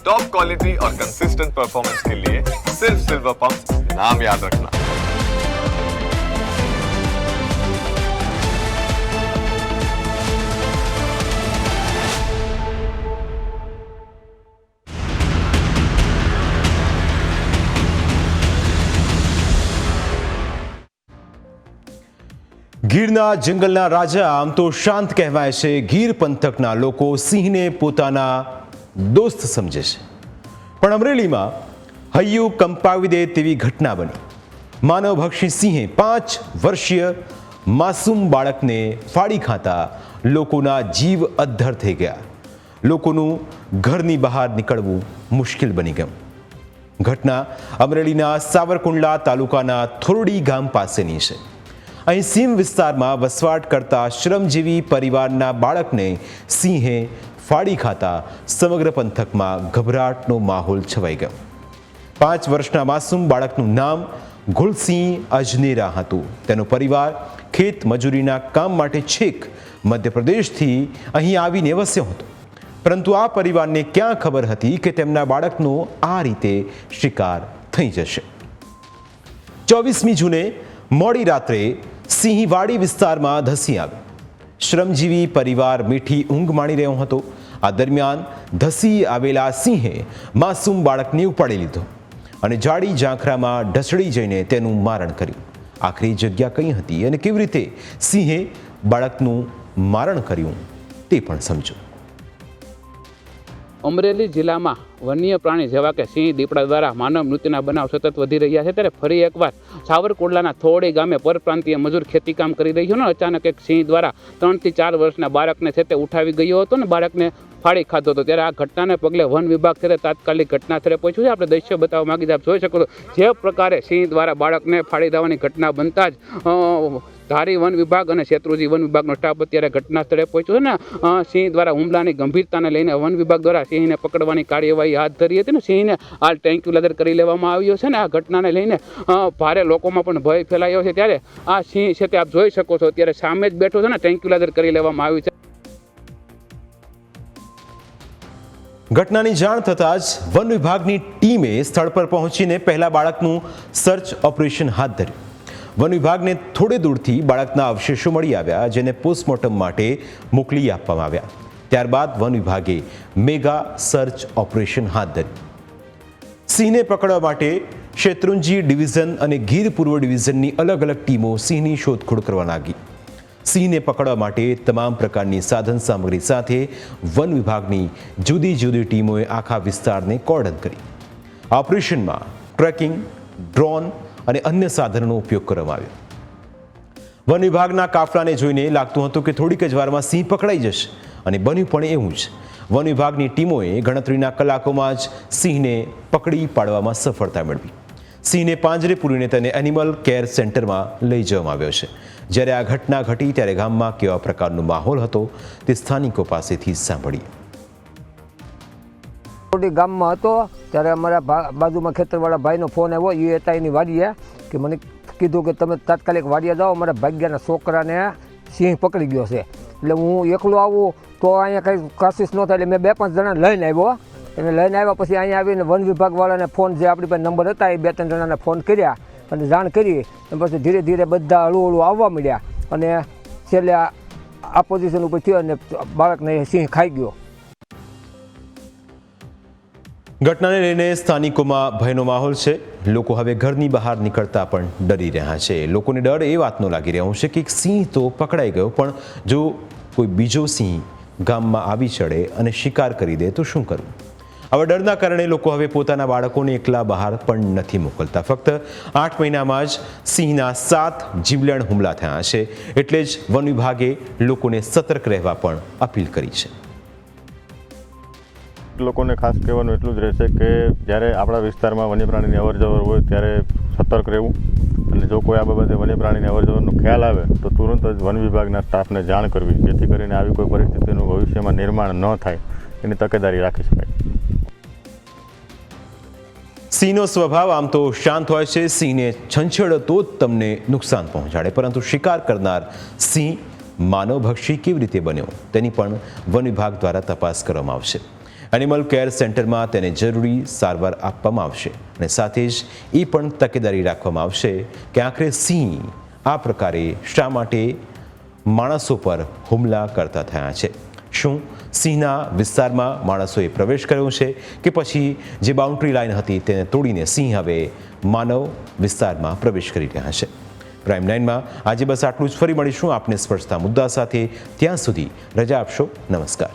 Top quality और consistent performance के लिए सिर्फ सिल्वर पंप नाम याद रखना। ગીરના જંગલના રાજા આમ તો શાંત કહેવાય છે. ગીર પંથકના લોકો સિંહને પોતાના દોસ્ત સમજે છે, પણ અમરેલીમાં હૈયું કંપાવી દે તેવી ઘટના બની. માનવભક્ષી સિંહે 5 વર્ષીય માસૂમ બાળકને ફાડી ખાતા લોકોના જીવ અદ્ધર થઈ ગયા. લોકોનું ઘરની બહાર નીકળવું મુશ્કેલ બની ગયું. ઘટના અમરેલીના સાવરકુંડલા તાલુકાના થોરડી ગામ પાસેની છે. અહીં સીમ વિસ્તારમાં વસવાટ કરતા શ્રમજીવી પરિવારના બાળકને સિંહે ફાડી ખાતા સમગ્ર પંથકમાં ગભરાટનો માહોલ છવાઈ ગયો. 5 વર્ષના માસૂમ બાળકનું નામ ગુલસિંહ અજનેરા હતું. તેનો પરિવાર ખેત મજૂરીના કામ માટે છેક મધ્યપ્રદેશથી અહીં આવીને વસ્યો હતો, પરંતુ આ પરિવારને ક્યાં ખબર હતી કે તેમના બાળકનો આ રીતે શિકાર થઈ જશે. 24મી જૂને મોડી રાત્રે સિંહ વાડી વિસ્તારમાં ધસી આવ્યો. શ્રમજીવી પરિવાર મીઠી ઊંઘ માણી રહ્યો હતો. આ દરમિયાન ધસી આવેલા સિંહે માસૂમ બાળકને ઉપાડી લીધો અને જાડી ઝાંખરામાં ઢસડી જઈને તેનું મારણ કર્યું. આખરી જગ્યા કઈ હતી અને કેવી રીતે સિંહે બાળકનું મારણ કર્યું તે પણ સમજો. અમરેલી જિલ્લામાં વન્ય પ્રાણી જેવા કે સિંહ દીપડા દ્વારા માનવ મૃત્યુના બનાવ સતત વધી રહ્યા છે. ત્યારે ફરી એકવાર સાવરકુંડલાના થોડી ગામે પરપ્રાંતીય મજૂર ખેતીકામ કરી રહ્યો ને અચાનક એક સિંહ દ્વારા 3 થી 4 વર્ષના બાળકને છે તે ઉઠાવી ગયો હતો ને બાળકને ફાડી ખાધો હતો. ત્યારે આ ઘટનાને પગલે વન વિભાગ છે તાત્કાલિક ઘટના સ્થળે પહોંચ્યું છે. આપણે દ્રશ્ય બતાવવા માંગી આપ જોઈ શકો છો જે પ્રકારે સિંહ દ્વારા બાળકને ફાડી દેવાની ઘટના બનતા જ ધારી વન વિભાગ અને શેત્રુંજી વન વિભાગનો સ્ટાફ અત્યારે ઘટના સ્થળે પહોંચ્યો છે ને સિંહ દ્વારા હુમલાની ગંભીરતાને લઈને વન વિભાગ દ્વારા સિંહને પકડવાની કાર્યવાહી હાથ ધરી હતી ને સિંહને હાલ ટ્રેન્ક્યુલાઇઝર કરી લેવામાં આવ્યો છે ને આ ઘટનાને લઈને ભારે લોકોમાં પણ ભય ફેલાયો છે. ત્યારે આ સિંહ છે તે આપ જોઈ શકો છો અત્યારે સામે જ બેઠો છે ને ટ્રેન્ક્યુલાઇઝર કરી લેવામાં આવ્યું છે. ઘટનાની જાણ થતાં જ વન વિભાગની ટીમે સ્થળ પર પહોંચીને પહેલા બાળકનું સર્ચ ઓપરેશન હાથ ધર્યું. વન વિભાગને થોડે દૂરથી બાળકના અવશેષો મળી આવ્યા, જેને પોસ્ટમોર્ટમ માટે મોકલી આપવામાં આવ્યા. ત્યારબાદ વન વિભાગે મેગા સર્ચ ઓપરેશન હાથ ધર્યું. સિંહને પકડવા માટે શેત્રુંજી ડિવિઝન અને ગીર પૂર્વ ડિવિઝનની અલગ અલગ ટીમો સિંહની શોધખોળ કરવા લાગી. સિંહને પકડવા માટે તમામ પ્રકારની સાધન સામગ્રી સાથે વન વિભાગની જુદી જુદી ટીમોએ આખા વિસ્તારને કોર્ડન કરી. આ ઓપરેશનમાં ટ્રેકિંગ, ડ્રોન અને અન્ય સાધનોનો ઉપયોગ કરવામાં આવ્યો. વન વિભાગના કાફલાને જોઈને લાગતું હતું કે થોડીક જ વારમાં સિંહ પકડાઈ જશે અને બન્યું પણ એવું જ. વન વિભાગની ટીમોએ ગણતરીના કલાકોમાં જ સિંહને પકડી પાડવામાં સફળતા મેળવી. સિંહને પાંજરે પૂરીને તેને એનિમલ કેર સેન્ટરમાં લઈ જવામાં આવ્યો છે. જ્યારે આ ઘટના ઘટી ત્યારે ગામમાં કેવા પ્રકારનો માહોલ હતો તે સ્થાનિકો પાસેથી સાંભળીએ. ગામમાં હતો ત્યારે અમારા બાજુમાં ખેતરવાળા ભાઈનો ફોન આવ્યો. એ હતા એની વાડીએ કે મને કીધું કે તમે તાત્કાલિક વાડીએ જાઓ, અમારા ભાગ્યના છોકરાને સિંહ પકડી ગયો છે. એટલે હું એકલો આવું તો અહીંયા કંઈ કોશિશ ન થાય એટલે મેં 2-5 જણા લઈને આવ્યો. એને લઈને આવ્યા પછી અહીંયા આવીને વન વિભાગવાળાને ફોન જે આપણી પાસે નંબર હતા એ 2-3 જણાને ફોન કર્યા અને જાણ કરી અને પછી ધીરે ધીરે બધા હળવું આવવા મળ્યા અને છેલ્લે આ પોઝિશન ઉપર થયો અને બાળકને સિંહ ખાઈ ગયો. ઘટનાને લઈને સ્થાનિકોમાં ભયનો માહોલ છે. લોકો હવે ઘરની બહાર નીકળતા પણ ડરી રહ્યા છે. લોકોને ડર એ વાતનો લાગી રહ્યો છે કે સિંહ તો પકડાઈ ગયો, પણ જો કોઈ બીજો સિંહ ગામમાં આવી ચડે અને શિકાર કરી દે તો શું કરવું? આવા ડરના કારણે લોકો હવે પોતાના બાળકોને એકલા બહાર પણ નથી મોકલતા. ફક્ત 8 મહિનામાં જ સિંહના 7 જીવલેણ હુમલા થયા છે. એટલે જ વન વિભાગે લોકોને સતર્ક રહેવા પણ અપીલ કરી છે. લોકોને ખાસ કહેવાનું એટલું જ રહેશે કે જ્યારે આપણા વિસ્તારમાં વન્ય પ્રાણીની અવરજવર હોય ત્યારે સતર્ક રહેવું અને જો કોઈ આ બાબતે વન્ય પ્રાણીની અવરજવરનો ખ્યાલ આવે તો તુરંત જ વન વિભાગના સ્ટાફને જાણ કરવી, જેથી કરીને આવી કોઈ પરિસ્થિતિનું ભવિષ્યમાં નિર્માણ ન થાય એની તકેદારી રાખી શકાય. સિંહનો સ્વભાવ આમ તો શાંત હોય છે. સિંહને છંછેડો તો જ તમને નુકસાન પહોંચાડે, પરંતુ શિકાર કરનાર સિંહ માનવભક્ષી કેવી રીતે બન્યો તેની પણ વન વિભાગ દ્વારા તપાસ કરવામાં આવશે. એનિમલ કેર સેન્ટરમાં તેને જરૂરી સારવાર આપવામાં આવશે અને સાથે જ એ પણ તકેદારી રાખવામાં આવશે કે આખરે સિંહ આ પ્રકારે શા માટે માણસો પર હુમલા કરતા થયા છે. શું સિંહના વિસ્તારમાં માણસોએ પ્રવેશ કર્યો છે કે પછી જે બાઉન્ડ્રી લાઇન હતી તેને તોડીને સિંહ હવે માનવ વિસ્તારમાં પ્રવેશ કરી રહ્યા છે. પ્રાઇમ 9માં આજે બસ આટલું જ. ફરી મળીશું આપને સ્પર્શતા મુદ્દા સાથે. ત્યાં સુધી રજા આપશો. નમસ્કાર.